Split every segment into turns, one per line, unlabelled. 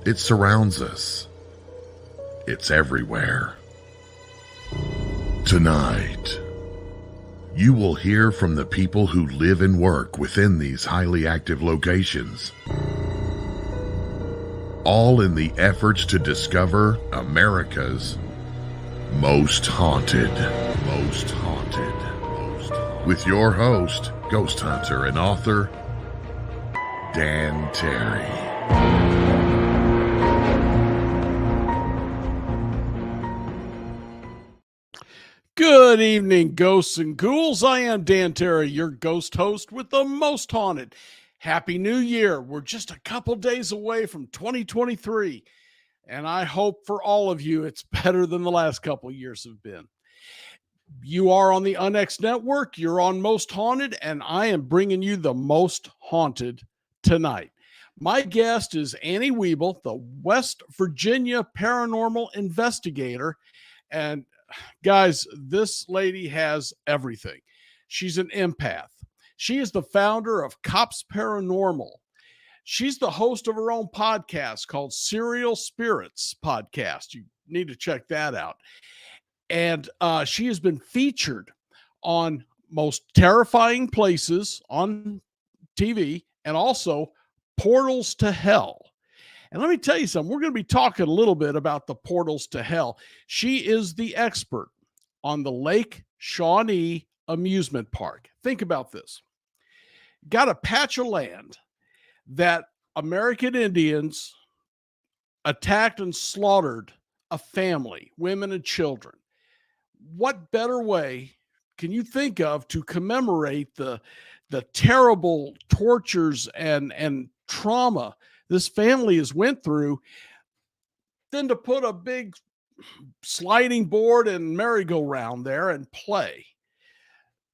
It surrounds us. It's everywhere. Tonight, you will hear from the people who live and work within these highly active locations, all in the efforts to discover America's most haunted. With your host, ghost hunter and author, Dan Terry.
Good evening, ghosts and ghouls. I am Dan Terry, your ghost host with the most haunted. Happy New Year. We're just a couple days away from 2023, and I hope for all of you it's better than the last couple years have been. You are on the Unex Network, you're on Most Haunted, and I am bringing you the most haunted tonight. My guest is Annie Weible, the West Virginia Paranormal Investigator, and guys, this lady has everything. She's an empath. She is the founder of COPS Paranormal. She's the host of her own podcast called Serial Spirits Podcast. You need to check that out. And she has been featured on Most Terrifying Places on TV and also Portals to Hell. And let me tell you something, we're going to be talking a little bit about the portals to hell. She is the expert on the Lake Shawnee Amusement Park. Think about this. Got a patch of land that American Indians attacked and slaughtered a family, women and children. What better way can you think of to commemorate the terrible tortures and trauma this family has went through than to put a big sliding board and merry-go-round there and play?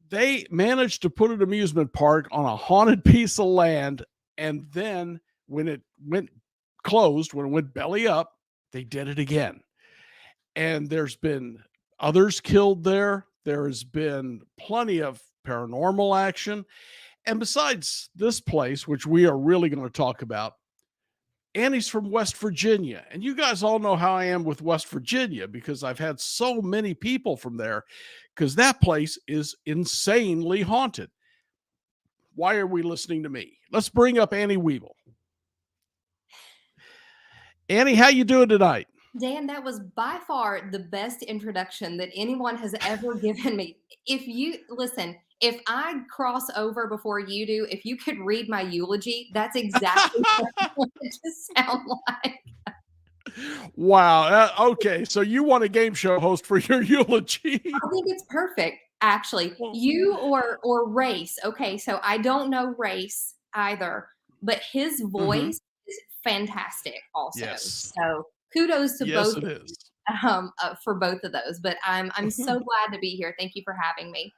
They managed to put an amusement park on a haunted piece of land, and then when it went closed, when it went belly up, they did it again. And there's been others killed there. There has been plenty of paranormal action. And besides this place, which we are really going to talk about, Annie's from West Virginia. And you guys all know how I am with West Virginia because I've had so many people from there because that place is insanely haunted. Why are we listening to me? Let's bring up Annie Weible. Annie, how you doing tonight?
Dan, that was by far the best introduction that anyone has ever given me. If I cross over before you do, if you could read my eulogy, that's exactly what I want it to sound like.
Wow. Okay. So you want a game show host for your eulogy?
I think it's perfect, actually. You or Race. Okay. So I don't know Race either, but his voice is fantastic also.
Yes.
So kudos to
yes,
both
it is.
for both of those. But I'm so glad to be here. Thank you for having me.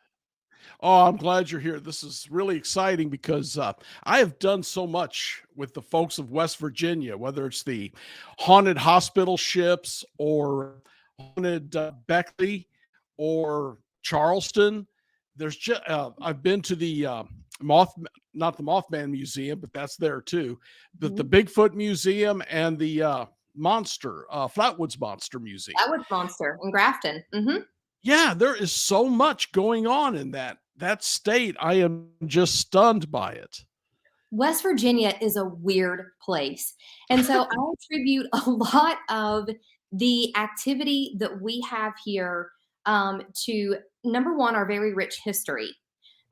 Oh, I'm glad you're here. This is really exciting because I have done so much with the folks of West Virginia, whether it's the haunted hospital ships or haunted Beckley or Charleston. There's just I've been to the not the Mothman Museum, but that's there too. But the Bigfoot Museum and the Flatwoods Monster Museum.
Flatwoods Monster in Grafton.
Yeah, there is so much going on in that state. I am just stunned by it.
West Virginia is a weird place. And so I attribute a lot of the activity that we have here to, number one, our very rich history.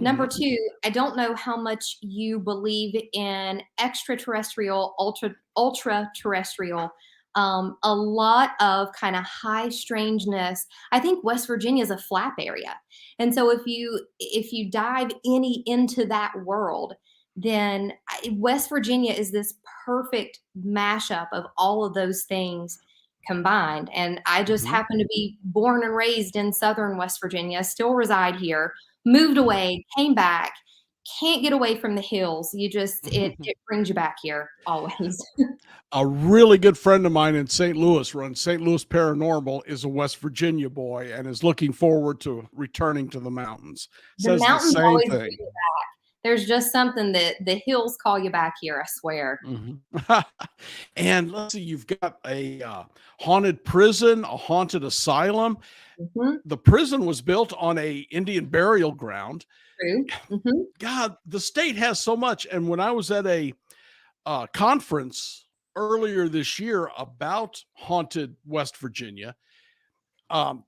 Number two, I don't know how much you believe in extraterrestrial, ultra-terrestrial, a lot of kind of high strangeness. I think West Virginia is a flap area. And so if you dive into that world, then West Virginia is this perfect mashup of all of those things combined. And I just happen to be born and raised in southern West Virginia, still reside here, moved away, came back, can't get away from the hills. It brings you back here always.
A really good friend of mine in St. Louis runs St. Louis Paranormal, is a West Virginia boy and is looking forward to returning to the mountains.
The mountains
same
always
thing.
bring you back. There's just something that the hills call you back here, I swear.
Mhm. And let's see, you've got a haunted prison, a haunted asylum.
Mhm.
The prison was built on a Indian burial ground.
True. Mhm.
God, the state has so much. And when I was at a conference earlier this year about haunted West Virginia, um,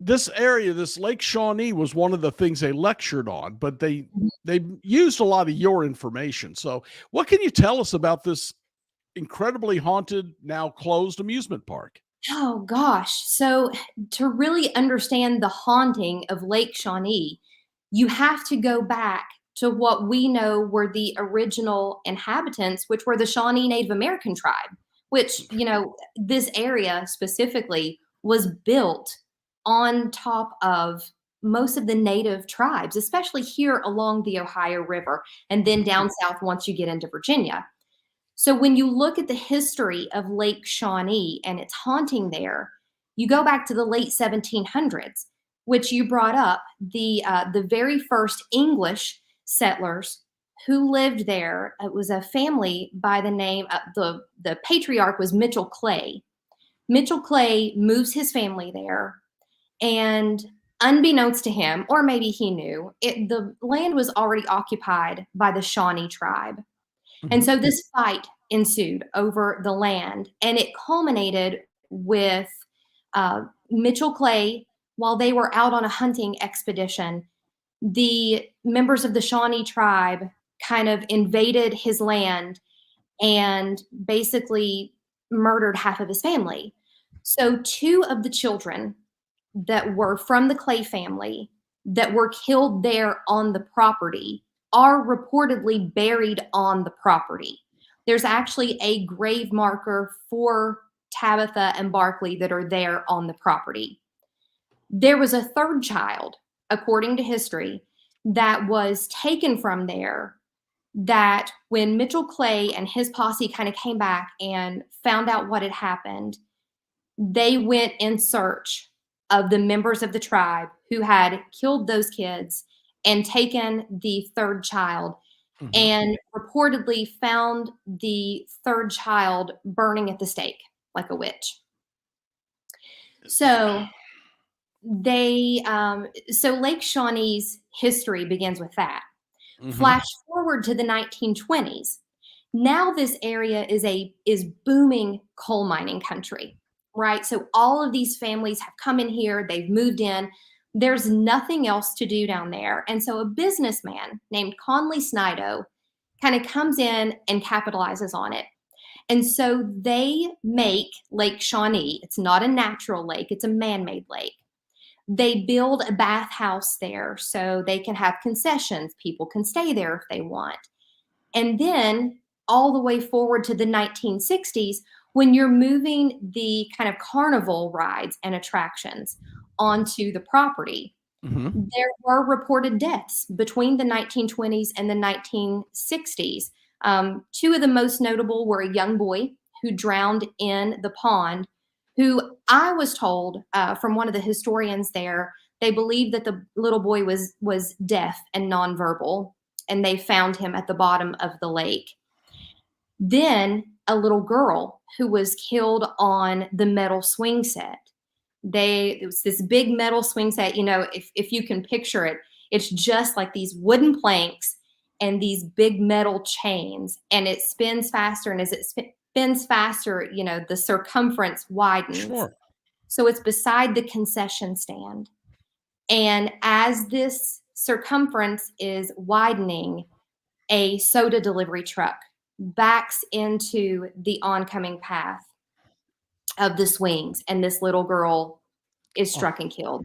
this area, this Lake Shawnee, was one of the things they lectured on, but they used a lot of your information. So, what can you tell us about this incredibly haunted, now closed amusement park?
Oh gosh. So to really understand the haunting of Lake Shawnee, you have to go back to what we know were the original inhabitants, which were the Shawnee Native American tribe, which, this area specifically was built on top of most of the native tribes, especially here along the Ohio River and then down south once you get into Virginia. So when you look at the history of Lake Shawnee and its haunting there, you go back to the late 1700s, which you brought up. The very first English settlers who lived there, it was a family by the name of the patriarch was Mitchell Clay. Mitchell Clay moves his family there, and unbeknownst to him, or maybe he knew, the land was already occupied by the Shawnee tribe. And
Mhm.
so this fight ensued over the land, and it culminated with Mitchell Clay, while they were out on a hunting expedition, the members of the Shawnee tribe kind of invaded his land and basically murdered half of his family. So, two of the children that were from the Clay family that were killed there on the property are reportedly buried on the property. There's actually a grave marker for Tabitha and Barkley that are there on the property. There was a third child, according to history, that was taken from there. That when Mitchell Clay and his posse kind of came back and found out what had happened, they went in search of the members of the tribe who had killed those kids and taken the third child,
Mhm.
and reportedly found the third child burning at the stake like a witch. So so Lake Shawnee's history begins with that.
Mhm.
Flash forward to the 1920s. Now this area is booming coal mining country, right? So all of these families have come in here, they've moved in. There's nothing else to do down there. And so a businessman named Conley Snido kind of comes in and capitalizes on it. And so they make Lake Shawnee, it's not a natural lake, it's a man-made lake. They build a bathhouse there so they can have concessions. People can stay there if they want. And then all the way forward to the 1960s, when you're moving the kind of carnival rides and attractions onto the property,
Mhm.
there were reported deaths between the 1920s and the 1960s. Two of the most notable were a young boy who drowned in the pond, who I was told from one of the historians there, they believed that the little boy was deaf and nonverbal, and they found him at the bottom of the lake. Then a little girl who was killed on the metal swing set. It was this big metal swing set, if you can picture it, it's just like these wooden planks and these big metal chains, and it spins faster, and as it spins faster, the circumference widens.
Sure.
So it's beside the concession stand. And as this circumference is widening, a soda delivery truck backs into the oncoming path of the swings, and this little girl is
Oh,
struck and killed.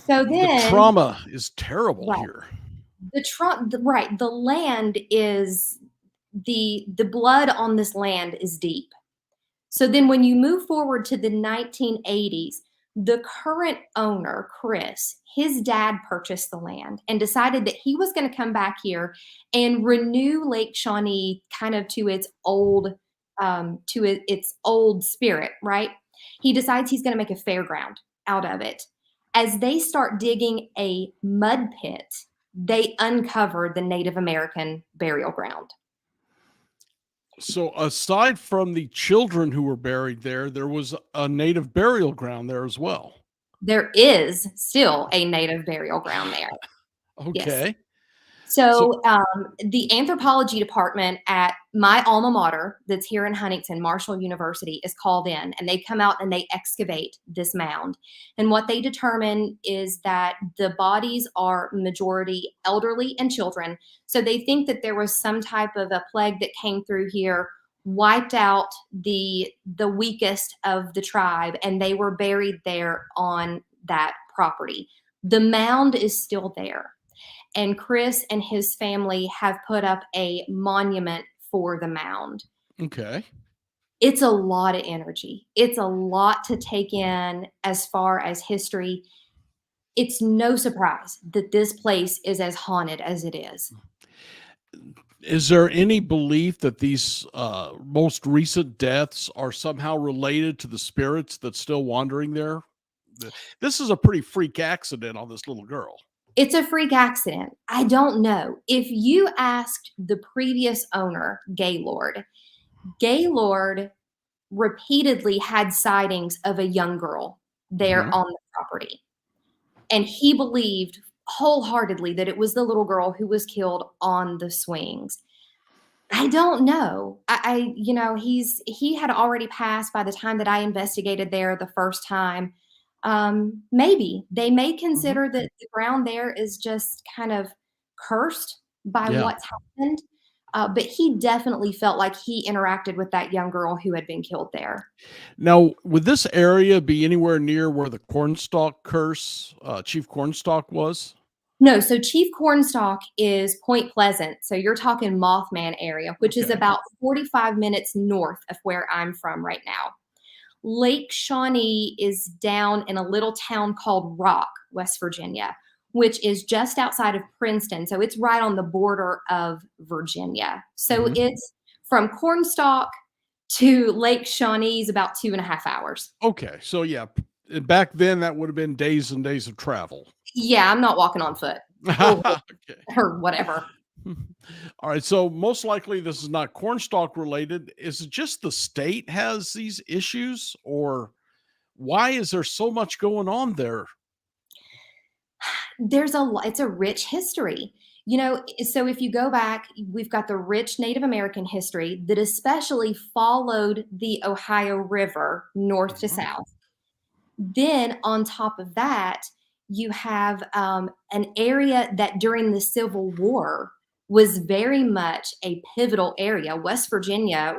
So
the
then,
trauma is terrible
right,
here.
the land is the blood on this land is deep. So then when you move forward to the 1980s, the current owner, Chris, his dad purchased the land and decided that he was going to come back here and renew Lake Shawnee kind of to its old spirit, right? He decides he's going to make a fairground out of it. As they start digging a mud pit, they uncover the Native American burial ground.
So aside from the children who were buried there, there was a native burial ground there as well.
There is still a native burial ground there. Yes.
Okay. So
So, the anthropology department at my alma mater, that's here in Huntington, Marshall University, is called in, and they come out and they excavate this mound. And what they determine is that the bodies are majority elderly and children. So they think that there was some type of a plague that came through here, wiped out the weakest of the tribe, and they were buried there on that property. The mound is still there. And Chris and his family have put up a monument for the mound.
okay.
It's a lot of energy. It's a lot to take in as far as history. It's no surprise that this place is as haunted as it is.
Is there any belief that these most recent deaths are somehow related to the spirits that's still wandering there? This is a pretty freak accident on this little girl.
It's a freak accident. I don't know. If you asked the previous owner, Gaylord repeatedly had sightings of a young girl there
Mhm.
on the property. And he believed wholeheartedly that it was the little girl who was killed on the swings. I don't know. He had already passed by the time that I investigated there the first time. Maybe they may
Mhm.
consider that the ground there is just kind of cursed by
Yeah.
what's happened. But he definitely felt like he interacted with that young girl who had been killed there.
Now, would this area be anywhere near where the Cornstalk curse, Chief Cornstalk was?
No, so Chief Cornstalk is Point Pleasant. So you're talking Mothman area, which is
Okay.
about 45 minutes north of where I'm from right now. Lake Shawnee is down in a little town called Rock, West Virginia, which is just outside of Princeton. So it's right on the border of Virginia. So
Mhm.
it's from Cornstalk to Lake Shawnee is about 2.5 hours.
Okay. So yeah, back then that would have been days and days of travel.
Yeah, I'm not walking on foot or,
Okay.
or whatever.
All right. So most likely this is not Cornstalk related. Is it just the state has these issues, or why is there so much going on there?
It's a rich history. So if you go back, we've got the rich Native American history that especially followed the Ohio River north to
Mhm.
south. Then on top of that, you have an area that during the Civil War was very much a pivotal area. West Virginia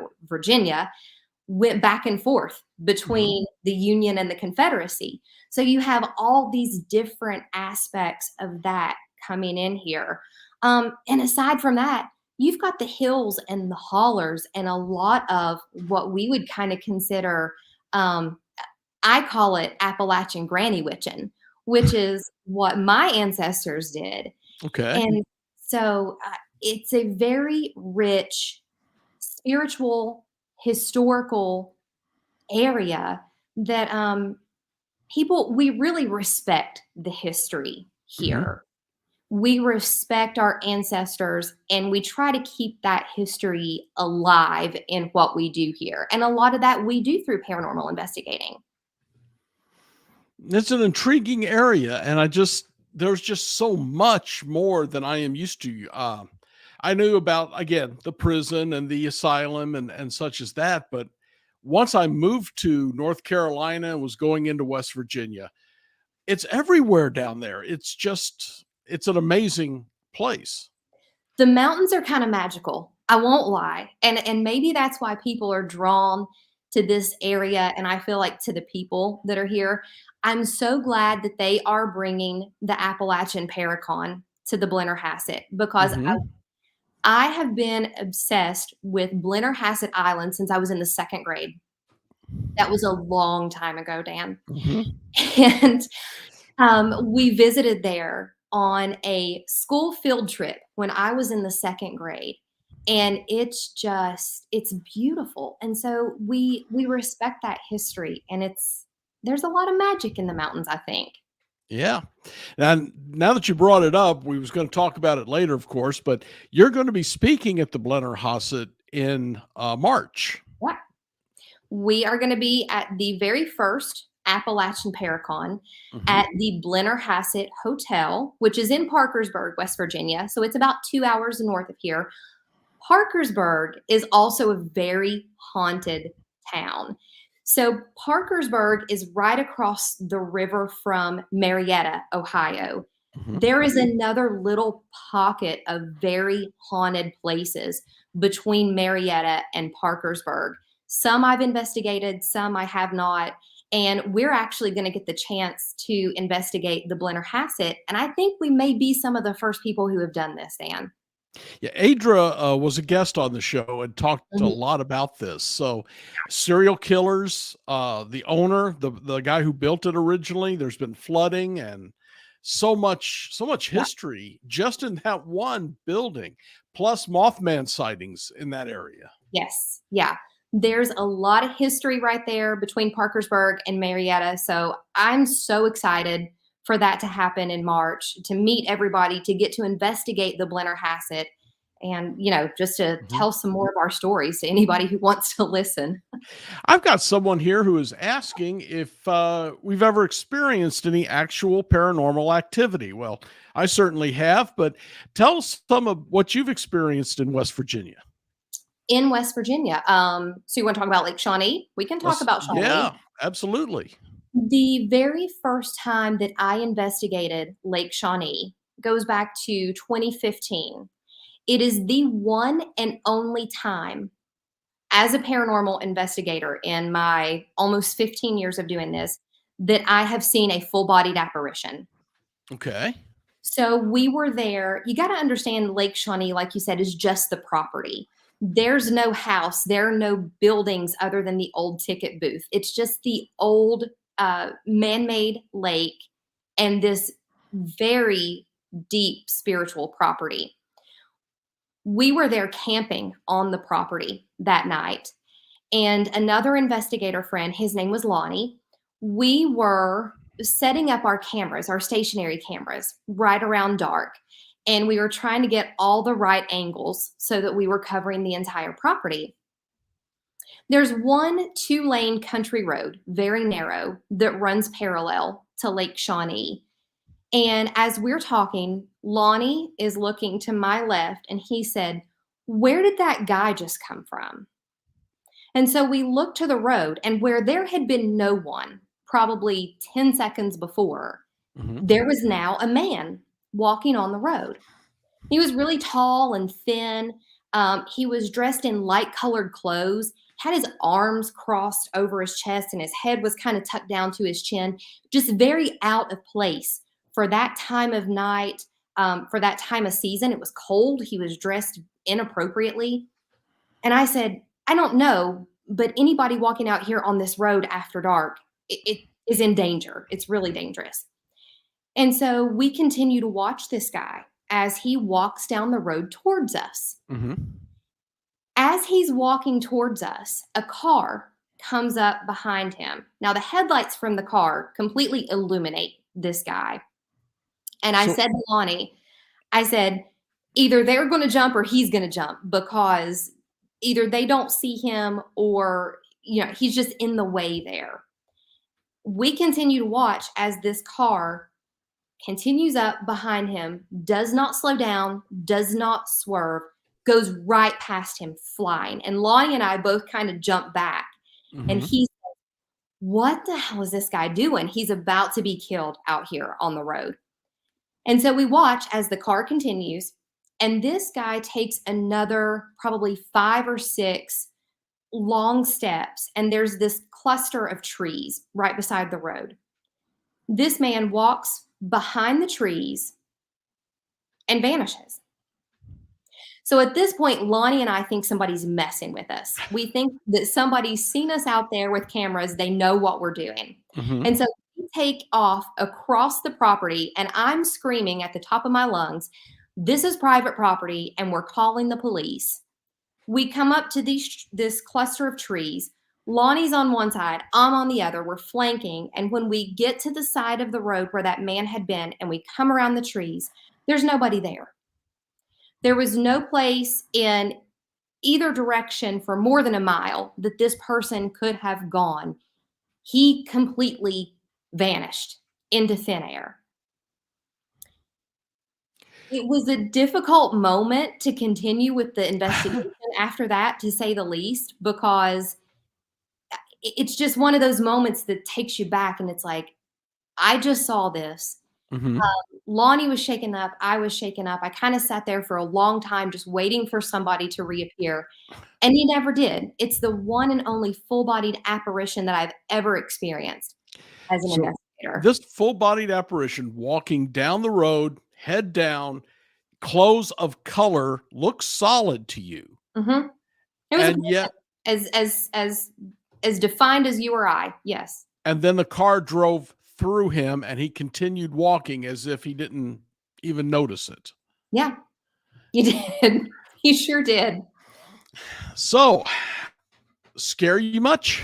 went back and forth
Mhm.
between the Union and the Confederacy. So you have all these different aspects of that coming in here. And aside from that, you've got the hills and the hollers and a lot of what we would kind of consider, I call it Appalachian granny witching, which is what my ancestors did.
Okay.
And so it's a very rich spiritual, historical area that we really respect the history
Mhm.
here. We respect our ancestors and we try to keep that history alive in what we do here. And a lot of that we do through paranormal investigating.
It's an intriguing area, and there's just so much more than I am used to. I knew about again the prison and the asylum and such as that, but once I moved to North Carolina and was going into West Virginia, it's everywhere down there. It's an amazing place.
The mountains are kind of magical. I won't lie. And maybe that's why people are drawn to this area and I feel like to the people that are here. I'm so glad that they are bringing the Appalachian Paracon to the Blennerhassett because
Hmm.
I have been obsessed with Blennerhassett Island since I was in the second grade. That was a long time ago, Dan.
Hmm.
And we visited there on a school field trip when I was in the second grade. And it's beautiful. And so we respect that history and there's a lot of magic in the mountains, I think.
Yeah. And now that you brought it up, we was going to talk about it later, of course, but you're going to be speaking at the Blennerhassett in March.
Yeah. We are going to be at the very first Appalachian Paracon at the Blennerhassett Hotel, which is in Parkersburg, West Virginia. So it's about 2 hours north of here. Parkersburg is also a very haunted town. So Parkersburg is right across the river from Marietta, Ohio. There is another little pocket of very haunted places between Marietta and Parkersburg. Some I've investigated, some I have not. And we're actually going to get the chance to investigate the Blennerhassett. And I think we may be some of the first people who have done this, Dan.
Yeah, Adra was a guest on the show and talked a lot about this. So, serial killers, the owner, the guy who built it originally. There's been flooding and so much history just in that one building, plus Mothman sightings in that area.
Yes. Yeah. There's a lot of history right there between Parkersburg and Marietta. So I'm so excited for that to happen in March, to meet everybody, to get to investigate the Blennerhassett, and, just to tell some more of our stories to anybody who wants to listen.
I've got someone here who is asking if we've ever experienced any actual paranormal activity. Well, I certainly have, but tell us some of what you've experienced in West Virginia.
In West Virginia. So you want to talk about Lake Shawnee? We can talk about Shawnee.
Yeah, absolutely.
The very first time that I investigated Lake Shawnee goes back to 2015. It is the one and only time as a paranormal investigator in my almost 15 years of doing this that I have seen a full-bodied apparition.
Okay.
So we were there. You got to understand Lake Shawnee, like you said, is just the property. There's no house. There are no buildings other than the old ticket booth. It's just the old man-made lake and this very deep spiritual property. We were there camping on the property that night. And another investigator friend, his name was Lonnie, we were setting up our cameras, our stationary cameras, right around dark. And we were trying to get all the right angles so that we were covering the entire property. There's one 2-lane country road, very narrow, that runs parallel to Lake Shawnee. And as we're talking, Lonnie is looking to my left and he said, "Where did that guy just come from?" And so we looked to the road, and where there had been no one, probably 10 seconds before, there was now a man walking on the road. He was really tall and thin. He was dressed in light-colored clothes, had his arms crossed over his chest, and his head was kind of tucked down to his chin, just very out of place for that time of night, for that time of season. It was cold. He was dressed inappropriately. And I said, "I don't know, but anybody walking out here on this road after dark, it is in danger. It's really dangerous." And so we continue to watch this guy as he walks down the road towards us. As he's walking towards us, a car comes up behind him. Now, the headlights from the car completely illuminate this guy. And I said to Lonnie, I said, either they're going to jump or he's going to jump, because either they don't see him or, he's just in the way there. We continue to watch as this car continues up behind him, does not slow down, does not swerve, goes right past him flying. And Lonnie and I both kind of jump back. And he said, "What the hell is this guy doing? He's about to be killed out here on the road." And so we watch as the car continues, and this guy takes another probably 5 or 6 long steps, and there's this cluster of trees right beside the road. This man walks behind the trees and vanishes. So at this point, Lonnie and I think somebody's messing with us. We think that somebody's seen us out there with cameras. They know what we're doing. And so we take off across the property, and I'm screaming at the top of my lungs, "This is private property, and we're calling the police." We come up to this cluster of trees. Lonnie's on one side, I'm on the other. We're flanking. And when we get to the side of the road where that man had been and we come around the trees, there's nobody there. There was no place in either direction for more than a mile that this person could have gone. He completely vanished into thin air. It was a difficult moment to continue with the investigation after that, to say the least, because it's just one of those moments that takes you back and it's like, I just saw this.
Mhm.
Lonnie was shaken up. I was shaken up. I kind of sat there for a long time just waiting for somebody to reappear. And he never did. It's the one and only full-bodied apparition that I've ever experienced as an
So
investigator.
this full-bodied apparition walking down the road, head down, clothes of color, looks solid to you.
Mhm. It was a
And yet
as defined as you or I, yes.
and then the car drove through him and he continued walking as if he didn't even notice it.
Yeah, he did. He sure did.
So, scare you much?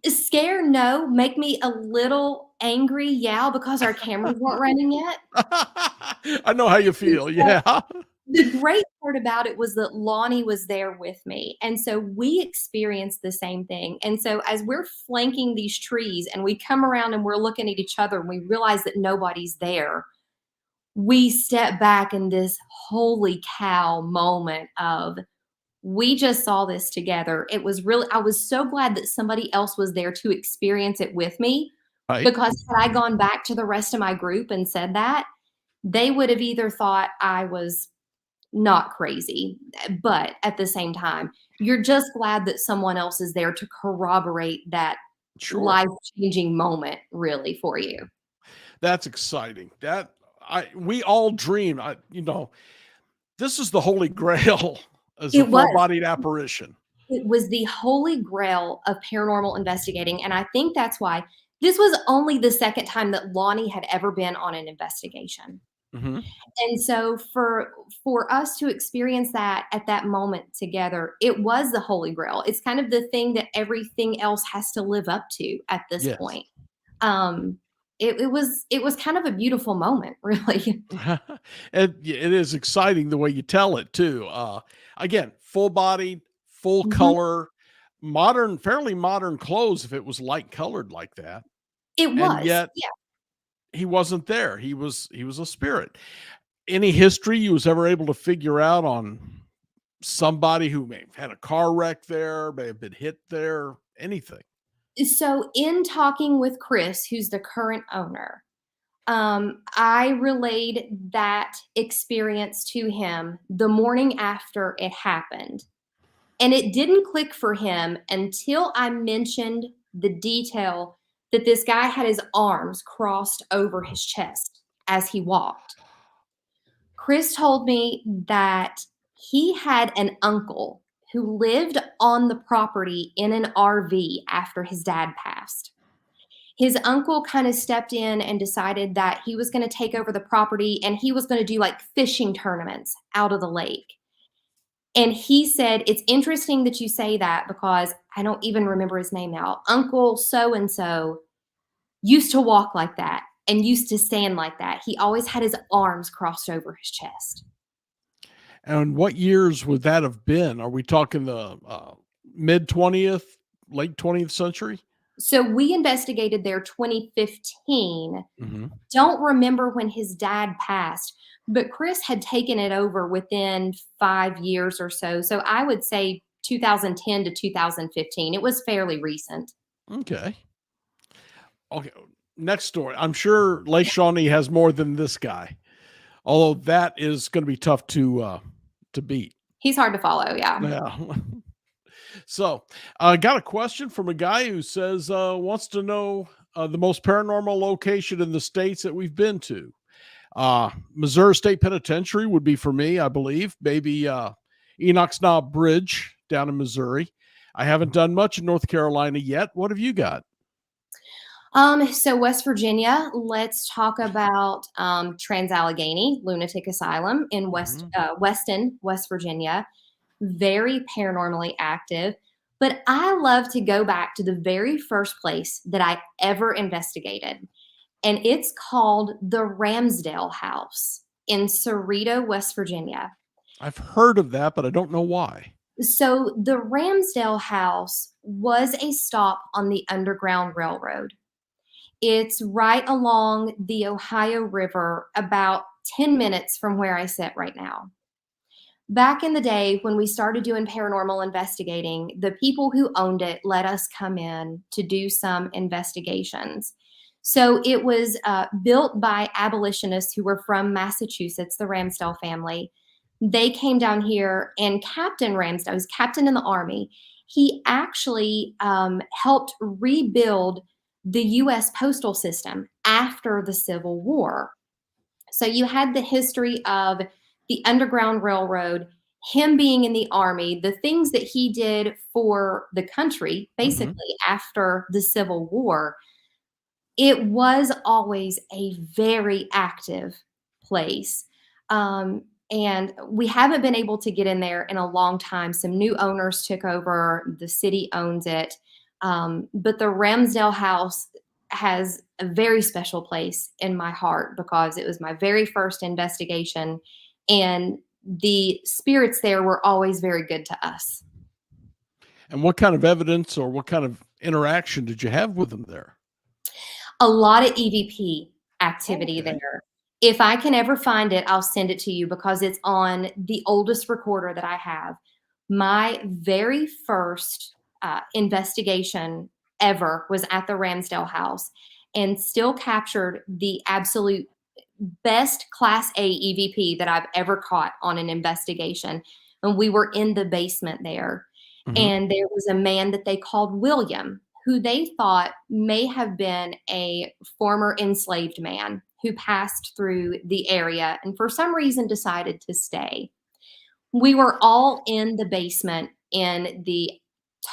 Scare, no. Make me a little angry, yeah, because our cameras weren't running yet.
I know how you feel. Yeah.
The great part about it was that Lonnie was there with me, and so we experienced the same thing. And so as we're flanking these trees and we come around and we're looking at each other and we realize that nobody's there, we step back in this holy cow moment of, we just saw this together. It was really, I was so glad that somebody else was there to experience it with me,
Right.
because had I gone back to the rest of my group and said that, they would have either thought I was not crazy, but at the same time, you're just glad that someone else is there to corroborate that
Sure.
life-changing moment really for you.
That's exciting. We all dream, this is the holy grail as a
It was.
full-bodied apparition.
It was the holy grail of paranormal investigating, and I think that's why this was only the second time that Lonnie had ever been on an investigation.
Mhm.
And so for us to experience that at that moment together, it was the holy grail. It's kind of the thing that everything else has to live up to at this
Yes.
point. Um, it was kind of a beautiful moment, really.
It is exciting the way you tell it too. Again, full bodied, full
Mhm.
color, fairly modern clothes if it was light colored like that.
It
And
was,
yet
yeah.
he wasn't there. He was a spirit. Any history you was ever able to figure out on somebody who may have had a car wreck there, may have been hit there, anything?
So in talking with Chris, who's the current owner, I relayed that experience to him the morning after it happened. And it didn't click for him until I mentioned the detail that this guy had his arms crossed over his chest as he walked. Chris told me that he had an uncle who lived on the property in an RV after his dad passed. His uncle kind of stepped in and decided that he was going to take over the property and he was going to do like fishing tournaments out of the lake. And he said, it's interesting that you say that because I don't even remember his name now. Uncle so and so used to walk like that and used to stand like that. He always had his arms crossed over his chest.
And what years would that have been? Are we talking the mid 20th, late 20th century?
So we investigated there 2015.
Mhm.
Don't remember when his dad passed, but Chris had taken it over within 5 years or so. So I would say 2010 to 2015. It was fairly recent.
Okay. Okay. Next story. I'm sure Lake Shawnee has more than this guy, although that is going to be tough to beat.
He's hard to follow, yeah.
Yeah. So, I got a question from a guy who says wants to know the most paranormal location in the states that we've been to. Missouri State Penitentiary would be for me, I believe. Maybe Enoch's Knob Bridge down in Missouri. I haven't done much in North Carolina yet. What have you got?
So West Virginia, let's talk about Trans-Allegheny Lunatic Asylum in
Mhm.
Weston, West Virginia. Very paranormally active. But I love to go back to the very first place that I ever investigated, and it's called the Ramsdale House in Cerrito, West Virginia.
I've heard of that, but I don't know why.
So the Ramsdale House was a stop on the Underground Railroad. It's right along the Ohio River, about 10 minutes from where I sit right now. Back in the day when we started doing paranormal investigating, the people who owned it let us come in to do some investigations. So it was built by abolitionists who were from Massachusetts, the Ramsdale family. They came down here, and Captain Ramsdale was captain in the Army. He actually helped rebuild the U.S. postal system after the Civil War. So you had the history of the Underground Railroad, him being in the Army, the things that he did for the country, basically after the Civil War. It was always a very active place. And we haven't been able to get in there in a long time. Some new owners took over, the city owns it. But the Ramsdale House has a very special place in my heart because it was my very first investigation, and the spirits there were always very good to us.
And what kind of evidence or what kind of interaction did you have with them there?
A lot of EVP activity
Okay.
there. If I can ever find it, I'll send it to you because it's on the oldest recorder that I have. My very first investigation ever was at the Ramsdale House, and still captured the absolute best Class A EVP that I've ever caught on an investigation. And we were in the basement there.
Mhm.
And there was a man that they called William, who they thought may have been a former enslaved man who passed through the area and for some reason decided to stay. We were all in the basement in the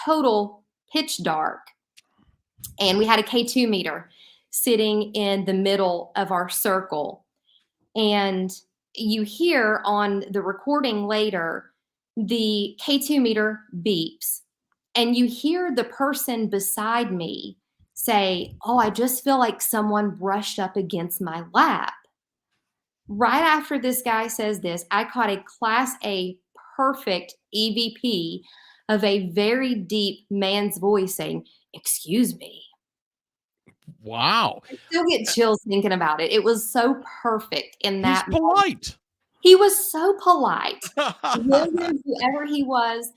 total pitch dark, and we had a K2 meter sitting in the middle of our circle. And you hear on the recording later, the K2 meter beeps, and you hear the person beside me say, "Oh, I just feel like someone brushed up against my lap." Right after this guy says this, I caught a Class A perfect EVP of a very deep man's voice saying, "Excuse me."
Wow.
I still get chills thinking about it. It was so perfect in
He's
that moment.
polite.
He was so polite. William, whoever he was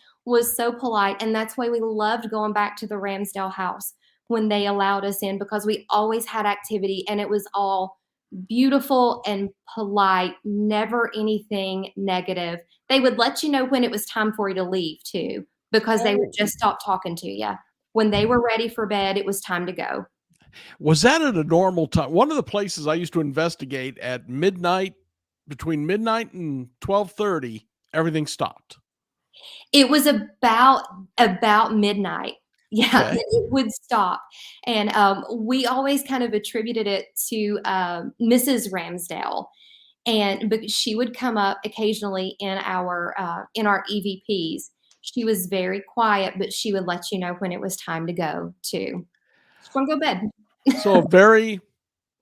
so polite, and that's why we loved going back to the Ramsdale House when they allowed us in, because we always had activity, and it was all beautiful and polite, never anything negative. They would let you know when it was time for you to leave too, because they would
Oh.
just stop talking to you. When they were ready for bed, it was time to go.
Was that at a normal time? One of the places I used to investigate at midnight, between midnight and 12:30, everything stopped.
It was about midnight. Yeah,
Okay.
it would stop, and, we always kind of attributed it to, Mrs. Ramsdale, and but she would come up occasionally in our EVPs. She was very quiet, but she would let you know when it was time to go too. She's gonna go to bed.
So a very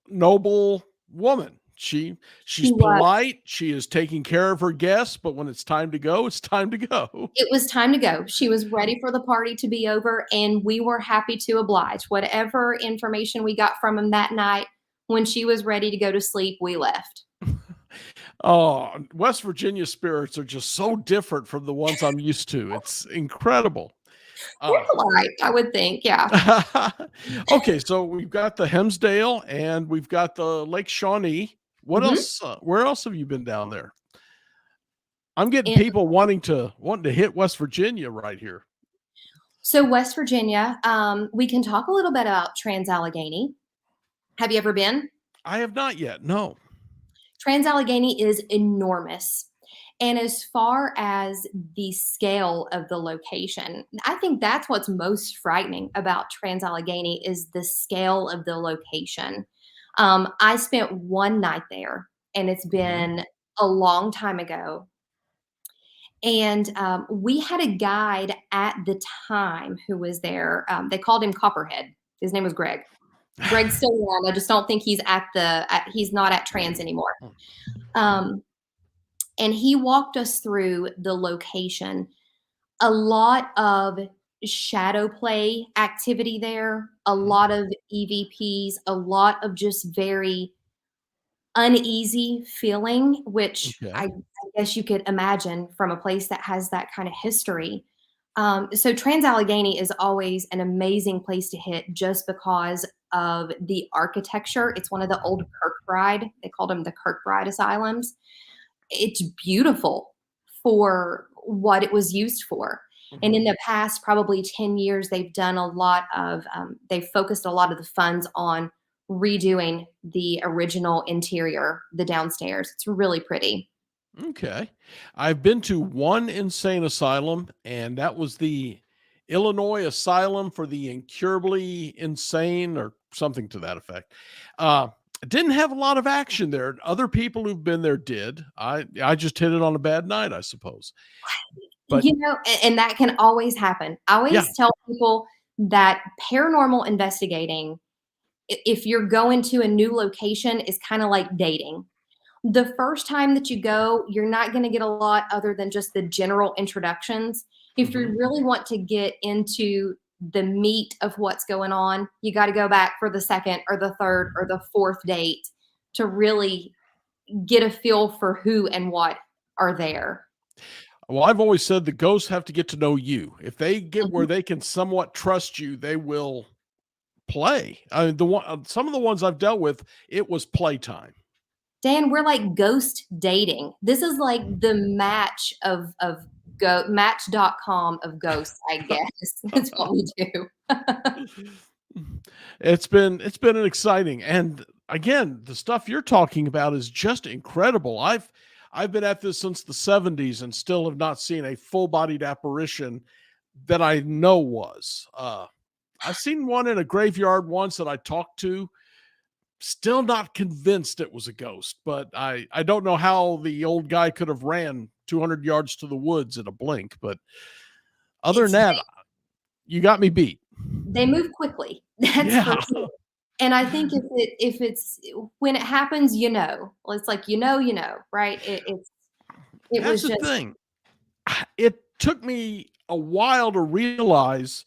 noble woman.
She
She's
was.
polite, she is taking care of her guests, but when it's time to go, it's time to go.
It was time to go. She was ready for the party to be over, and we were happy to oblige. Whatever information we got from him that night, when she was ready to go to sleep, we left.
Oh, West Virginia spirits are just so different from the ones I'm used to. It's incredible.
They're
Uh,
polite, I would think, yeah.
okay, so we've got the Hemsdale and we've got the Lake Shawnee. What
Mhm.
else? Where else have you been down there? I'm getting
And
people wanting to hit West Virginia right here.
so West Virginia, we can talk a little bit about Trans-Allegheny. Have you ever been?
I have not yet. No.
Trans-Allegheny is enormous. And as far as the scale of the location, I think that's what's most frightening about Trans-Allegheny is the scale of the location. I spent one night there, and it's
Mhm.
been a long time ago. And we had a guide at the time who was there. They called him Copperhead. His name was Greg. Greg's still around. I just don't think he's he's not at Trans anymore. And he walked us through the location. A lot of shadow play activity there, a lot of EVPs, a lot of just very uneasy feeling, which
Okay.
I guess you could imagine from a place that has that kind of history. So Trans-Allegheny is always an amazing place to hit just because of the architecture. It's one of the old Kirkbride. They called them the Kirkbride asylums. It's beautiful for what it was used for. And in the past, probably 10 years, they've done a lot of, they've focused a lot of the funds on redoing the original interior, the downstairs. It's really pretty.
Okay. I've been to one insane asylum, and that was the Illinois Asylum for the Incurably Insane or something to that effect. It didn't have a lot of action there. Other people who've been there did. I just hit it on a bad night, I suppose. But
You know, and that can always happen. I
yeah,
always tell people that paranormal investigating, if you're going to a new location, is kind of like dating. The first time that you go, you're not going to get a lot other than just the general introductions. If you really want to get into the meat of what's going on, you got to go back for the second or the third or the fourth date to really get a feel for who and what are there.
well, I've always said the ghosts have to get to know you. If they get where
Mhm.
they can somewhat trust you, they will play. I mean, some of the ones I've dealt with, it was playtime.
Dan, we're like ghost dating. This is like the match of match.com of ghosts, I guess. That's what we do.
It's been an exciting, and again, the stuff you're talking about is just incredible. I've been at this since the 70s and still have not seen a full-bodied apparition that I know was. I've seen one in a graveyard once that I talked to. Still not convinced it was a ghost, but I don't know how the old guy could have ran 200 yards to the woods in a blink. But other than
It's
that, you got me beat.
they move quickly. That's for
Yeah,
sure. And I think if it's when it happens, you know. Well, it's like you know, right? It
that's
was
the
just
thing. It took me a while to realize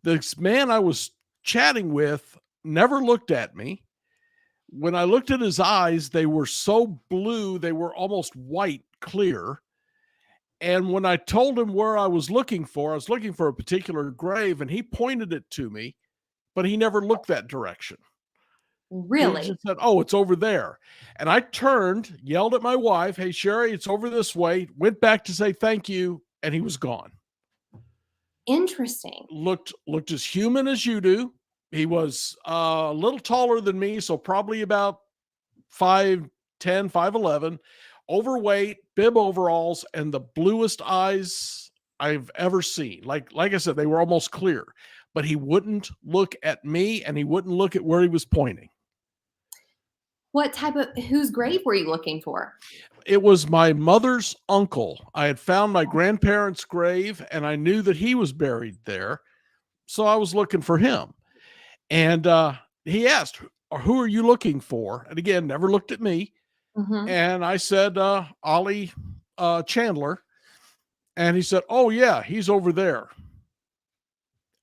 this man I was chatting with never looked at me. When I looked at his eyes, they were so blue, they were almost white, clear. And when I told him where I was looking for a particular grave, and he pointed it to me, but he never looked that direction. He
really
just said, "Oh, it's over there." And I turned, yelled at my wife, "Hey, Sherry, it's over this way." Went back to say thank you, and he was gone.
interesting.
Looked as human as you do. He was a little taller than me, so probably about 5'10", 5'11", overweight, bib overalls, and the bluest eyes I've ever seen. Like I said, they were almost clear. But he wouldn't look at me, and he wouldn't look at where he was pointing.
What type of whose grave were you looking for?
It was my mother's uncle. I had found my grandparents' grave, and I knew that he was buried there. So I was looking for him. And he asked, "Who are you looking for?" And again, never looked at me.
Mhm.
And I said, Ollie Chandler. And he said, "Oh, yeah, he's over there."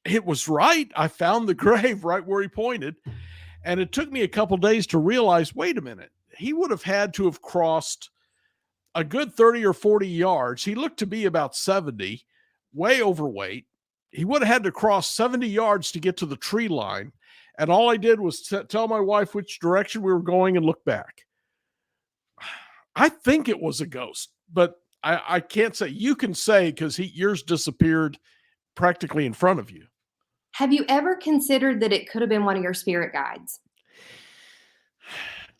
It was right. I found the grave right where he pointed. And it took me a couple days to realize, wait a minute, he would have had to have crossed a good 30 or 40 yards. He looked to be about 70, way overweight. He would have had to cross 70 yards to get to the tree line. And all I did was tell my wife which direction we were going and look back. I think it was a ghost, but I can't say. You can say because yours disappeared practically in front of you.
Have you ever considered that it could have been one of your spirit guides?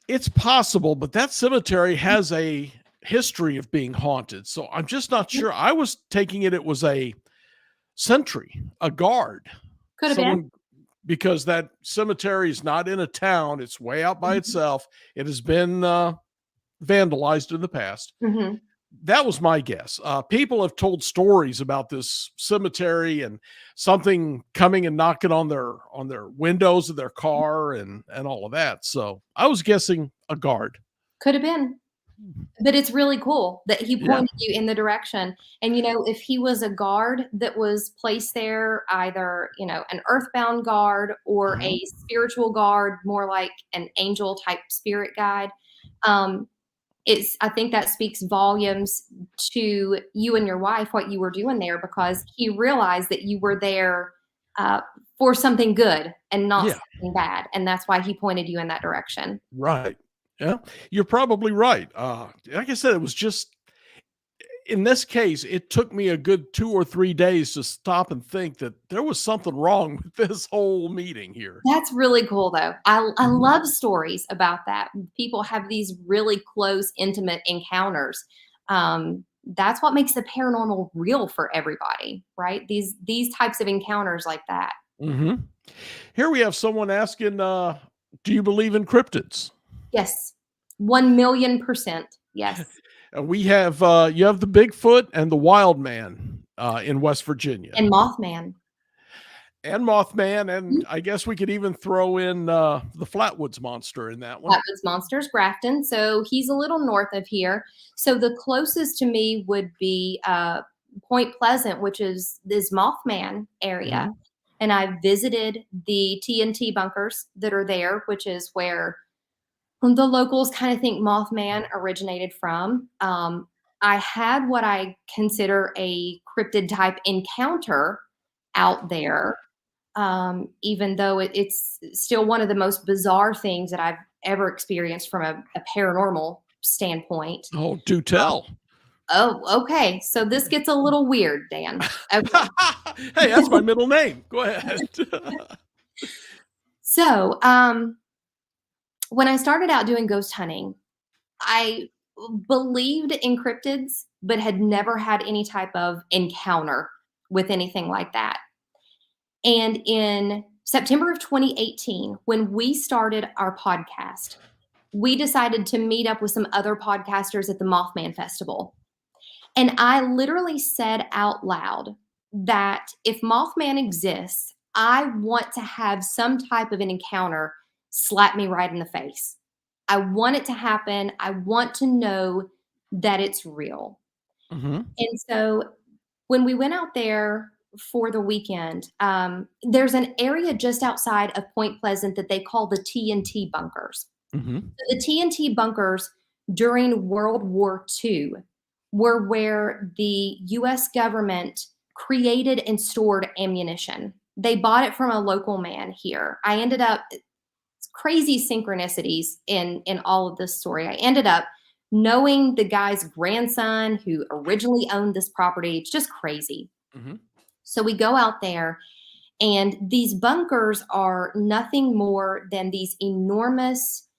It's possible, but that cemetery has a history of being haunted. So I'm just not sure. I was taking it was a sentry, a guard,
Could have been.
someone, because that cemetery is not in a town. It's way out by
Mhm.
itself. It has been vandalized in the past.
Mhm.
That was my guess. People have told stories about this cemetery and something coming and knocking on their windows of their car and all of that. So I was guessing a guard.
Could have been. But it's really cool that he
Yeah.
pointed you in the direction. And, you know, if he was a guard that was placed there, either, you know, an earthbound guard or
Mhm.
a spiritual guard, more like an angel type spirit guide, um, I think that speaks volumes to you and your wife, what you were doing there, because he realized that you were there uh, for something good and not
Yeah.
something bad. And that's why he pointed you in that direction.
Right. Yeah. You're probably right. Like I said, it was just in this case, it took me a good 2 or 3 days to stop and think that there was something wrong with this whole meeting here.
That's really cool, though. I
Mhm.
love stories about that. People have these really close, intimate encounters. That's what makes the paranormal real for everybody, right? These types of encounters like that.
Mhm. Here we have someone asking, do you believe in cryptids?
Yes, 1,000,000%. Yes,
We have, you have the Bigfoot and the Wild Man, in West Virginia.
and Mothman.
And Mothman,
Mhm.
and I guess we could even throw in, the Flatwoods Monster in that one.
Flatwoods Monsters, Grafton. So he's a little north of here. So the closest to me would be Point Pleasant, which is this Mothman area.
Mhm.
And I visited the TNT bunkers that are there, which is where the locals kind of think Mothman originated from. I had what I consider a cryptid type encounter out there, even though it's still one of the most bizarre things that I've ever experienced from a paranormal standpoint.
Oh, do tell.
Oh, okay. So this gets a little weird, Dan. Okay.
Hey, that's my middle name. Go ahead.
So, when I started out doing ghost hunting, I believed in cryptids, but had never had any type of encounter with anything like that. And in September of 2018, when we started our podcast, we decided to meet up with some other podcasters at the Mothman Festival. And I literally said out loud that if Mothman exists, I want to have some type of an encounter slap me right in the face. I want it to happen. I want to know that it's real.
Mhm.
And so when we went out there for the weekend, there's an area just outside of Point Pleasant that they call the TNT bunkers.
Mhm.
The TNT bunkers during World War II were where the US government created and stored ammunition. They bought it from a local man here. I ended up crazy synchronicities in all of this story. I ended up knowing the guy's grandson who originally owned this property. It's just crazy.
Mhm.
So we go out there, and these bunkers are nothing more than these enormous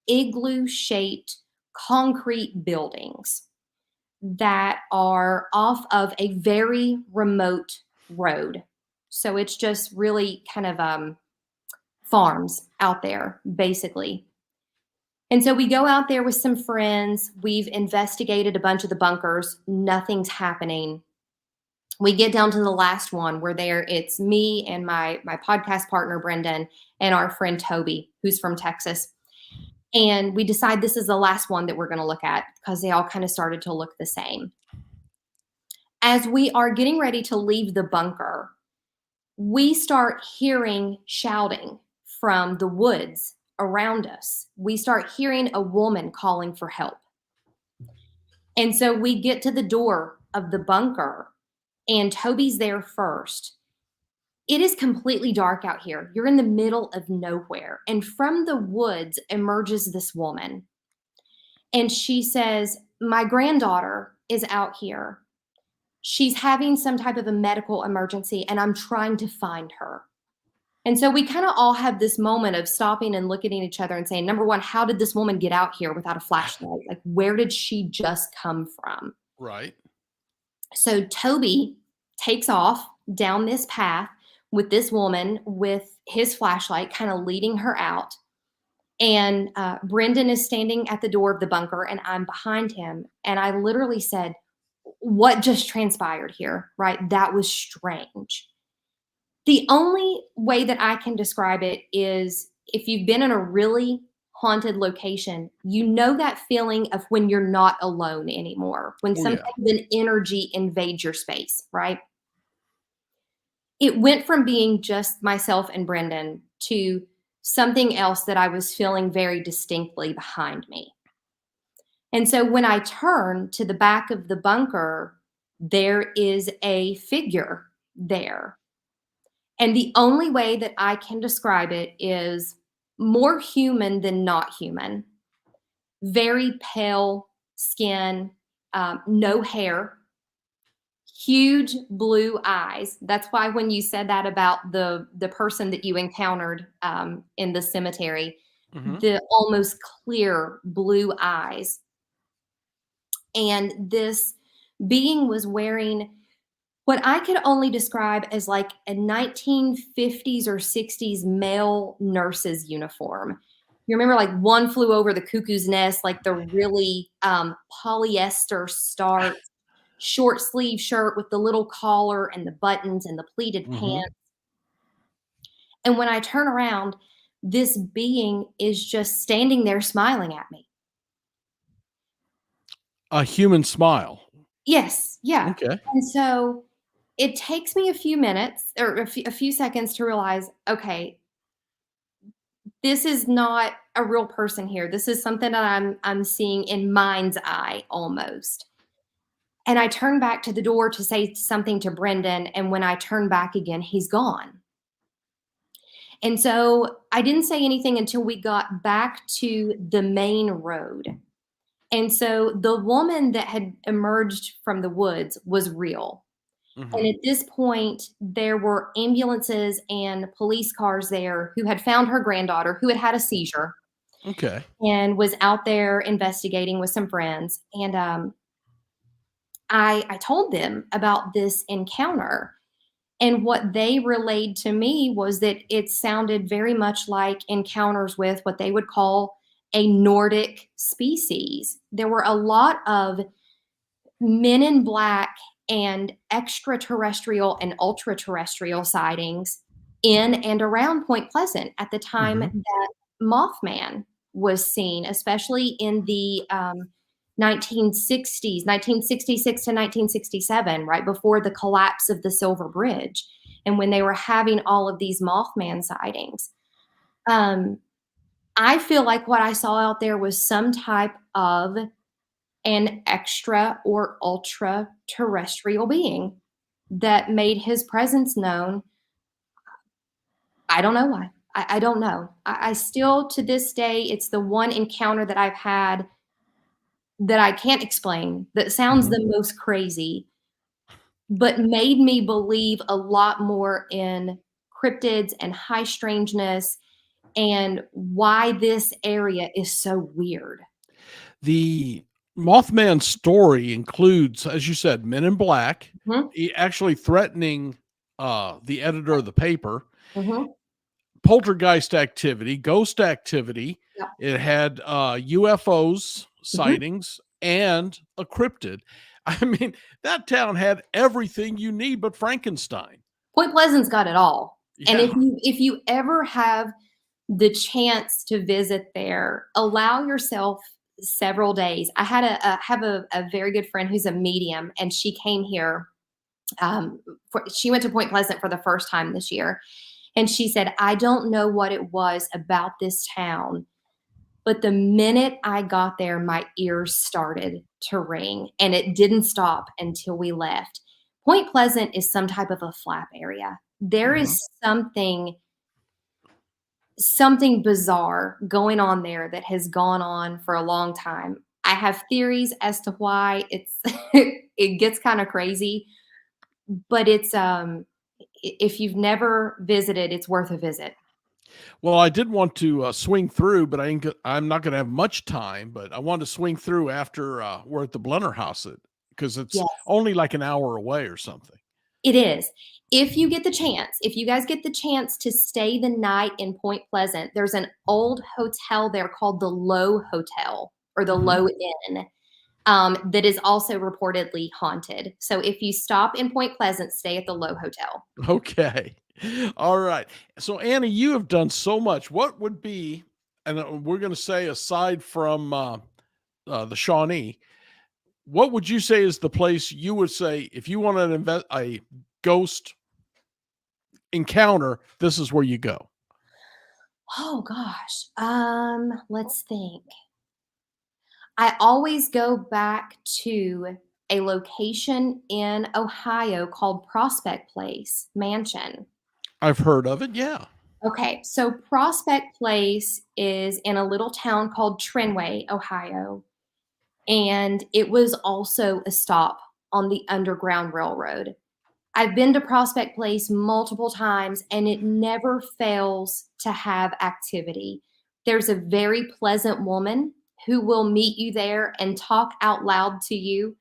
igloo shaped concrete buildings that are off of a very remote road. So it's just really kind of farms out there, basically. And so we go out there with some friends. We've investigated a bunch of the bunkers. Nothing's happening. We get down to the last one where it's me and my podcast partner Brendan and our friend Toby, who's from Texas. And we decide this is the last one that we're going to look at because they all kind of started to look the same. As we are getting ready to leave the bunker, we start hearing shouting from the woods around us. We start hearing a woman calling for help. And so we get to the door of the bunker, and Toby's there first. It is completely dark out here. You're in the middle of nowhere. And from the woods emerges this woman. And she says, "My granddaughter is out here. She's having some type of a medical emergency, and I'm trying to find her." And so we kind of all have this moment of stopping and looking at each other and saying, number one, how did this woman get out here without a flashlight? Like, where did she just come from?
Right.
So Toby takes off down this path with this woman with his flashlight, kind of leading her out. And Brendan is standing at the door of the bunker, and I'm behind him. And I literally said, what just transpired here, right? That was strange. The only way that I can describe it is if you've been in a really haunted location, you know that feeling of when you're not alone anymore, when
Oh
some
yeah.
type of an energy invades your space, right? It went from being just myself and Brendan to something else that I was feeling very distinctly behind me. And so when I turn to the back of the bunker, there is a figure there. And the only way that I can describe it is more human than not human. Very pale skin, no hair, huge blue eyes. That's why when you said that about the person that you encountered in the cemetery,
Hmm.
the almost clear blue eyes. And this being was wearing what I could only describe as like a 1950s or 60s male nurse's uniform. You remember like One Flew Over the Cuckoo's Nest, like the really polyester starch, short sleeve shirt with the little collar and the buttons and the pleated
Hmm.
pants. And when I turn around, this being is just standing there smiling at me.
A human smile.
Yes, yeah.
Okay.
And so it takes me a few minutes or a few seconds to realize, okay, this is not a real person here. This is something that I'm seeing in mind's eye almost. And I turn back to the door to say something to Brendan, and when I turn back again, he's gone. And so I didn't say anything until we got back to the main road. And so the woman that had emerged from the woods was real.
Hmm.
And at this point, there were ambulances and police cars there who had found her granddaughter who had had a seizure
Okay.
and was out there investigating with some friends. And I told them about this encounter. And what they relayed to me was that it sounded very much like encounters with what they would call a Nordic species. There were a lot of men in black and extraterrestrial and ultra terrestrial sightings in and around Point Pleasant at the time
Hmm.
that Mothman was seen, especially in the 1960s, 1966 to 1967, right before the collapse of the Silver Bridge, and when they were having all of these Mothman sightings. Um, I feel like what I saw out there was some type of an extra or ultra terrestrial being that made his presence known. I don't know why. I don't know. I still, to this day, it's the one encounter that I've had that I can't explain, that sounds
Hmm.
the most crazy, but made me believe a lot more in cryptids and high strangeness and why this area is so weird.
The Mothman story includes, as you said, men in black,
Mhm,
actually threatening the editor of the paper,
mhm,
poltergeist activity, ghost activity.
yep,
It had UFOs
mhm.
sightings and a cryptid. I mean, that town had everything you need but Frankenstein.
Point Pleasant's got it all. And
Yeah.
if you ever have the chance to visit there, allow yourself several days. I had a very good friend who's a medium, and she came here. She went to Point Pleasant for the first time this year, and she said, "I don't know what it was about this town, but the minute I got there, my ears started to ring, and it didn't stop until we left." Point Pleasant is some type of a flap area. There
Mhm.
is something bizarre going on there that has gone on for a long time. I have theories as to why it's it gets kind of crazy, but it's if you've never visited, it's worth a visit.
Well, I did want to swing through, but I'm not going to have much time. But I want to swing through after we're at the Blenner House because it's
Yes.
only like an hour away or something.
It is. If you get the chance, if you guys get the chance to stay the night in Point Pleasant, there's an old hotel there called the Low Hotel or the
Mhm.
Low Inn, that is also reportedly haunted. So if you stop in Point Pleasant, stay at the Low Hotel.
Okay. All right. So, Annie, you have done so much. What would be, and we're going to say aside from the Shawnee, what would you say is the place you would say if you want to invest a ghost encounter? This is where you go.
Oh gosh. Let's think. I always go back to a location in Ohio called Prospect Place Mansion.
I've heard of it. Yeah.
Okay, so Prospect Place is in a little town called Trenway, Ohio, and it was also a stop on the Underground Railroad. I've been to Prospect Place multiple times, and it never fails to have activity. There's a very pleasant woman who will meet you there and talk out loud to you.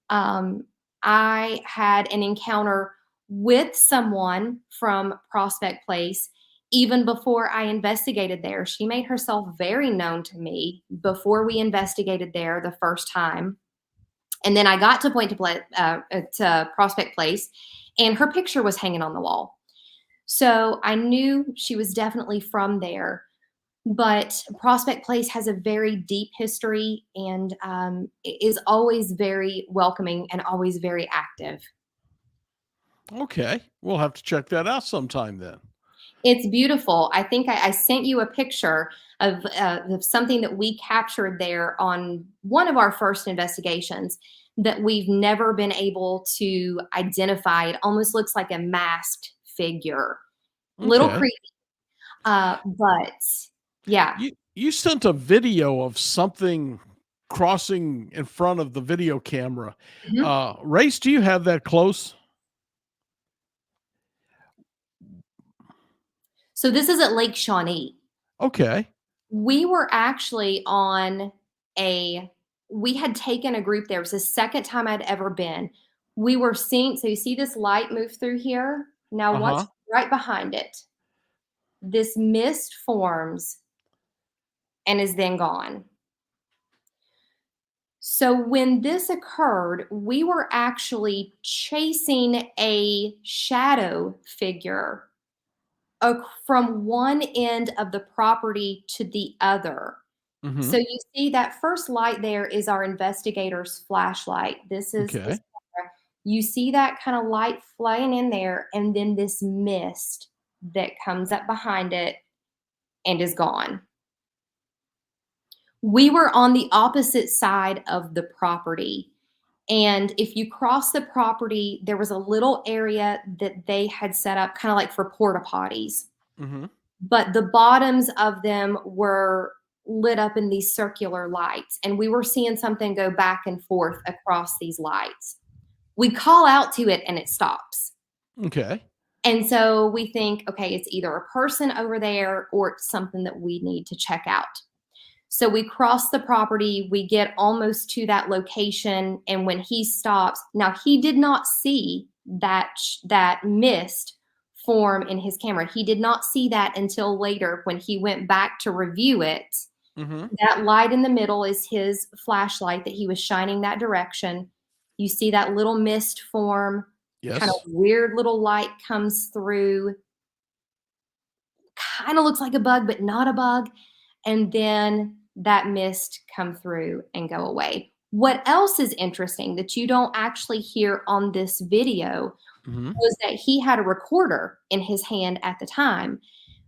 Um, I had an encounter with someone from Prospect Place even before I investigated there. She made herself very known to me before we investigated there the first time. And then I got to to Prospect Place, and her picture was hanging on the wall. So I knew she was definitely from there. But Prospect Place has a very deep history and is always very welcoming and always very active.
Okay. We'll have to check that out sometime then.
It's beautiful. I think I sent you a picture of something that we captured there on one of our first investigations that we've never been able to identify. It almost looks like a masked figure. Little
Okay.
creepy, but yeah.
You sent a video of something crossing in front of the video camera.
Mhm.
Race, do you have that close?
So this is at Lake Shawnee.
Okay.
We were actually on a we had taken a group there. It was the second time I'd ever been. We were seeing so you see this light move through here? Now watch
Uh-huh.
right behind it. This mist forms and is then gone. So when this occurred, we were actually chasing a shadow figure from one end of the property to the other. So
Mhm.
you see that first light there is our investigator's flashlight. This is
Okay.
this camera. You see that kind of light flying in there, and then this mist that comes up behind it and is gone. We were on the opposite side of the property. And if you cross the property, there was a little area that they had set up kind of like for porta potties,
Mhm.
but the bottoms of them were lit up in these circular lights. And we were seeing something go back and forth across these lights. We call out to it and it stops.
Okay.
And so we think, okay, it's either a person over there or it's something that we need to check out. So we cross the property, we get almost to that location, and when he stops, now he did not see that mist form in his camera. He did not see that until later when he went back to review it.
Mhm.
That light in the middle is his flashlight that he was shining that direction. You see that little mist form, kind of
Yes.
weird little light comes through, kind of looks like a bug, but not a bug. And then that mist come through and go away. What else is interesting that you don't actually hear on this video
Mhm.
was that he had a recorder in his hand at the time.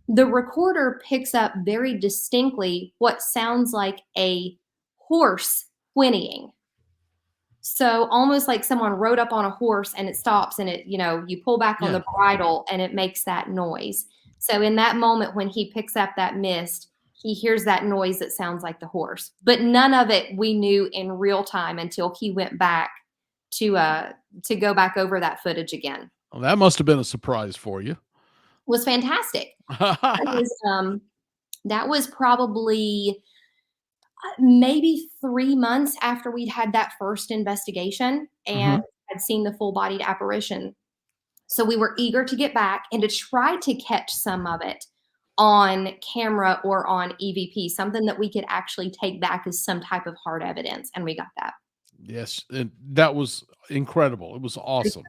The recorder picks up very distinctly what sounds like a horse whinnying. So almost like someone rode up on a horse and it stops and you pull back on
Yeah.
the bridle and it makes that noise. So in that moment when he picks up that mist, he hears that noise that sounds like the horse. But none of it we knew in real time until he went back to go back over that footage again.
Well, that must have been a surprise for you.
Was fantastic. That was probably maybe 3 months after we'd had that first investigation and
Mhm.
had seen the full-bodied apparition. So we were eager to get back and to try to catch some of it on camera or on EVP, something that we could actually take back as some type of hard evidence. And we got that.
Yes, and that was incredible. It was awesome.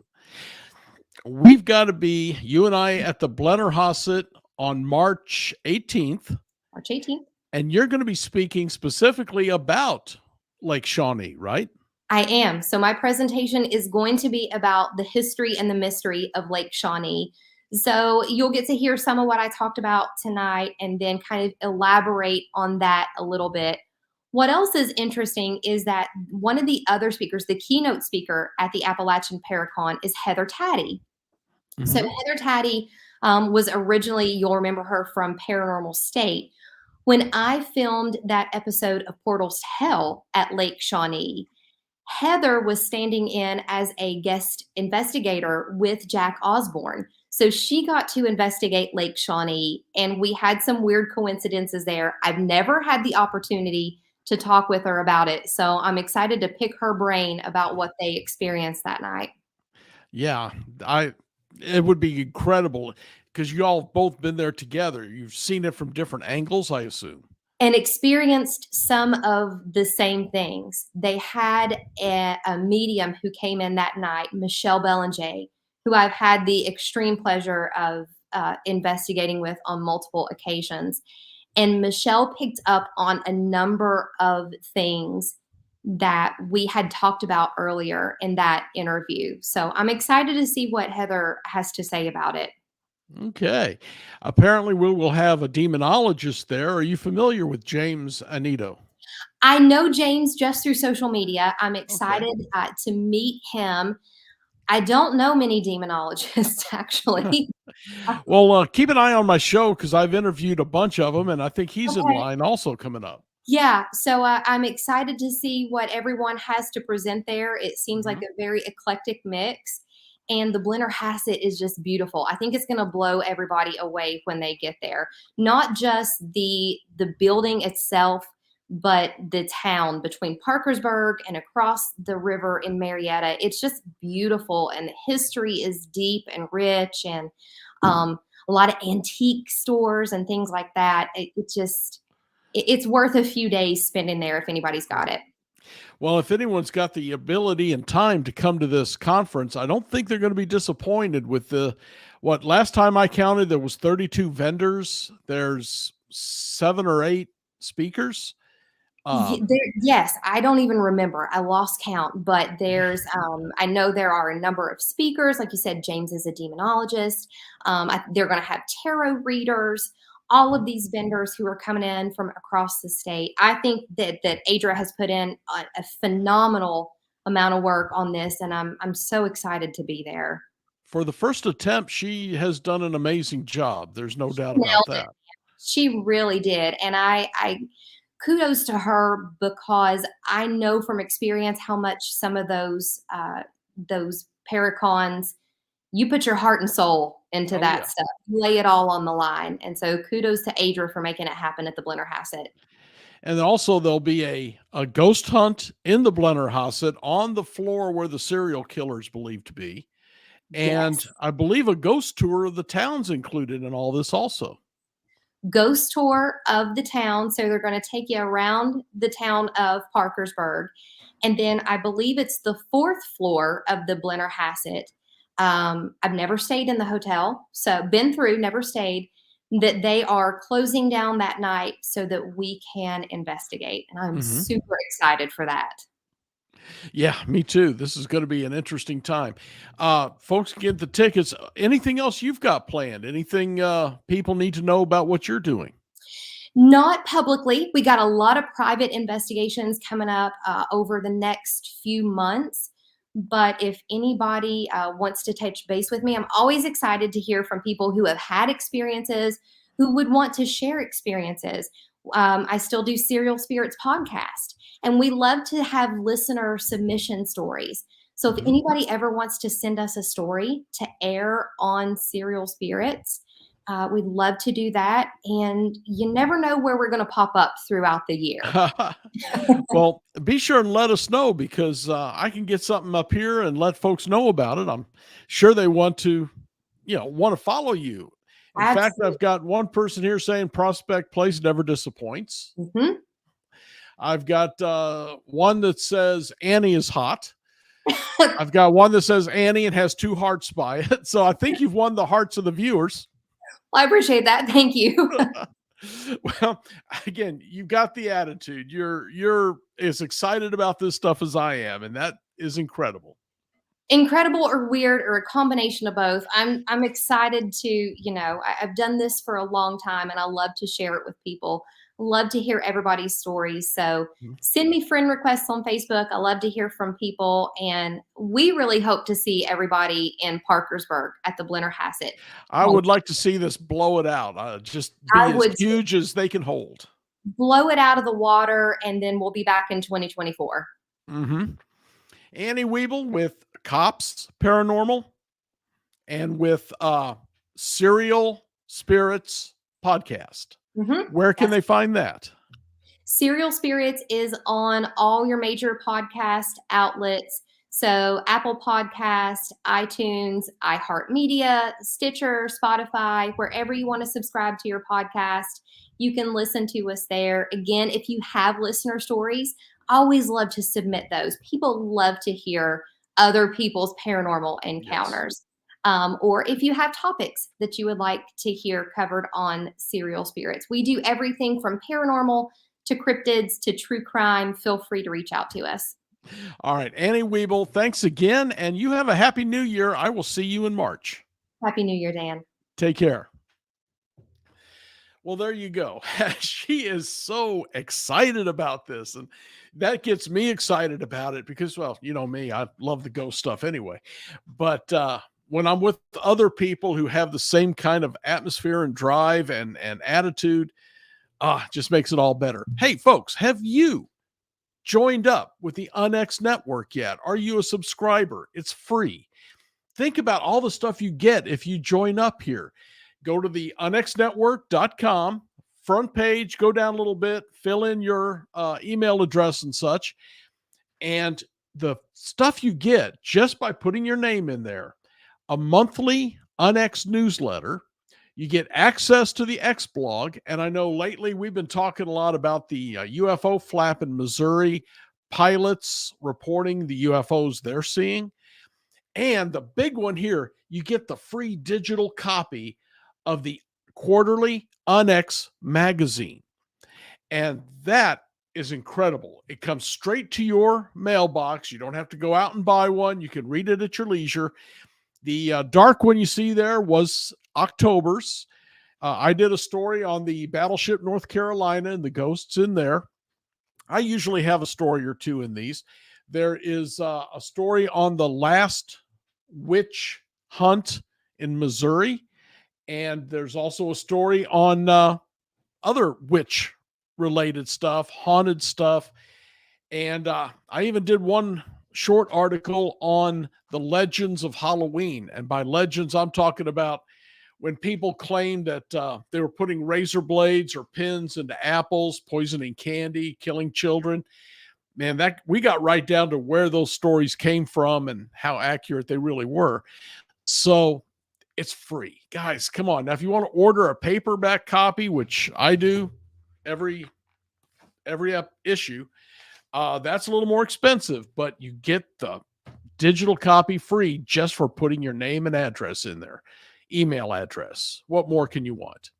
We've got to be, you and I, at the Blennerhassett on March 18th.
March 18th.
And you're going to be speaking specifically about Lake Shawnee, right?
I am. So my presentation is going to be about the history and the mystery of Lake Shawnee. So you'll get to hear some of what I talked about tonight and then kind of elaborate on that a little bit. What else is interesting is that one of the other speakers, the keynote speaker at the Appalachian Paracon, is Heather Taddy. Mm-hmm. So Heather Taddy was originally, you'll remember her from Paranormal State. When I filmed that episode of Portals to Hell at Lake Shawnee, Heather was standing in as a guest investigator with Jack Osborne. So she got to investigate Lake Shawnee, and we had some weird coincidences there. I've never had the opportunity to talk with her about it. So I'm excited to pick her brain about what they experienced that night.
Yeah, it would be incredible because you all both been there together. You've seen it from different angles, I assume.
And experienced some of the same things. They had a medium who came in that night, Michelle Belanger, who I've had the extreme pleasure of investigating with on multiple occasions. And Michelle picked up on a number of things that we had talked about earlier in that interview. So I'm excited to see what Heather has to say about it.
Okay. Apparently we will have a demonologist there. Are you familiar with James Anito?
I know James just through social media. I'm excited to meet him. I don't know many demonologists, actually.
Well, keep an eye on my show because I've interviewed a bunch of them, and I think he's in line also coming up.
Yeah, so I'm excited to see what everyone has to present there. It seems like a very eclectic mix. And the Blennerhassett is just beautiful. I think it's going to blow everybody away when they get there. Not just the building itself, but the town between Parkersburg and across the river in Marietta. It's just beautiful, and the history is deep and rich, and a lot of antique stores and things like that. It's worth a few days spending there if anybody's got it.
Well, if anyone's got the ability and time to come to this conference, I don't think they're going to be disappointed with last time I counted, there was 32 vendors. There's 7 or 8 speakers.
Yes, I don't even remember. I lost count, but there's, I know there are a number of speakers. Like you said, James is a demonologist. They're going to have tarot readers. All of these vendors who are coming in from across the state. I think that Adra has put in a phenomenal amount of work on this, and I'm so excited to be there.
For the first attempt, she has done an amazing job. There's no doubt about that.
She really did, and I kudos to her because I know from experience how much some of those paracons, you put your heart and soul into that stuff. You lay it all on the line. And so kudos to Adra for making it happen at the Blennerhassett.
And also there'll be a ghost hunt in the Blennerhassett on the floor where the serial killer is believed to be. And I believe a ghost tour of the town's included in all this also.
Ghost tour of the town. So they're going to take you around the town of Parkersburg. And then I believe it's the 4th floor of the Blennerhassett. I've never stayed in the hotel, so been through, never stayed, that they are closing down that night so that we can investigate. And I'm super excited for that.
Yeah, me too. This is going to be an interesting time. Folks get the tickets. Anything else you've got planned? Anything people need to know about what you're doing?
Not publicly. We got a lot of private investigations coming up over the next few months. But if anybody wants to touch base with me, I'm always excited to hear from people who have had experiences, who would want to share experiences. I still do Serial Spirits podcast, and we love to have listener submission stories. So if anybody ever wants to send us a story to air on Serial Spirits, We'd love to do that. And you never know where we're going to pop up throughout the year.
Well, be sure and let us know, because I can get something up here and let folks know about it. I'm sure they want to follow you. In fact,
Absolutely.
I've got one person here saying Prospect Place never disappoints.
Mhm.
I've got one that says Annie is hot. I've got one that says Annie and has 2 hearts by it. So I think you've won the hearts of the viewers.
Well, I appreciate that. Thank you.
Well, again, you've got the attitude. You're as excited about this stuff as I am, and that is incredible.
Incredible or weird or a combination of both. I'm excited to, I've done this for a long time and I love to share it with people. Love to hear everybody's stories. So
Mhm.
send me friend requests on Facebook. I love to hear from people, and we really hope to see everybody in Parkersburg at the Blennerhassett.
I would like to see this blow it out. Just
I
be as
would
huge as they can hold.
blow it out of the water, and then we'll be back in 2024.
Mm-hmm. Annie Weible with COPS Paranormal and with Serial Spirits Podcast.
Mm-hmm.
Where can they find that?
Serial Spirits is on all your major podcast outlets. So Apple Podcast, iTunes, iHeartMedia, Stitcher, Spotify, wherever you want to subscribe to your podcast, you can listen to us there. Again, if you have listener stories, I always love to submit those. People love to hear other people's paranormal encounters. Yes. Or if you have topics that you would like to hear covered on Serial Spirits. We do everything from paranormal to cryptids to true crime. Feel free to reach out to us.
All right, Annie Weible, thanks again, and you have a happy new year. I will see you in March.
Happy New Year, Dan.
Take care. Well, there you go. She is so excited about this, and that gets me excited about it because, well, you know me, I love the ghost stuff anyway. But when I'm with other people who have the same kind of atmosphere and drive and attitude, just makes it all better. Hey, folks, have you joined up with the UNX network yet? Are you a subscriber? It's free. Think about all the stuff you get if you join up here. Go to the unxnetwork.com front page, go down a little bit, fill in your email address and such. And the stuff you get just by putting your name in there, a monthly UNX newsletter. You get access to the X blog. And I know lately we've been talking a lot about the UFO flap in Missouri, pilots reporting the UFOs they're seeing. And the big one here, you get the free digital copy of the quarterly UNX magazine. And that is incredible. It comes straight to your mailbox. You don't have to go out and buy one. You can read it at your leisure. The dark one you see there was October's. I did a story on the battleship North Carolina and the ghosts in there. I usually have a story or two in these. There is a story on the last witch hunt in Missouri. And there's also a story on other witch related stuff, haunted stuff. And I even did one short article on the legends of Halloween. And by legends, I'm talking about when people claimed that they were putting razor blades or pins into apples, poisoning candy, killing children. Man, that we got right down to where those stories came from and how accurate they really were. So it's free. Guys, come on. Now, if you want to order a paperback copy, which I do every issue, that's a little more expensive, but you get the digital copy free just for putting your name and address in there, email address. What more can you want?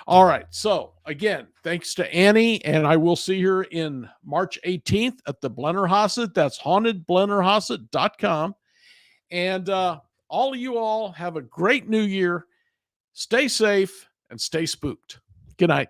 All right. So again, thanks to Annie, and I will see her in March 18th at the Blennerhassett. That's hauntedblennerhassett.com. And all of you all have a great new year. Stay safe and stay spooked. Good night.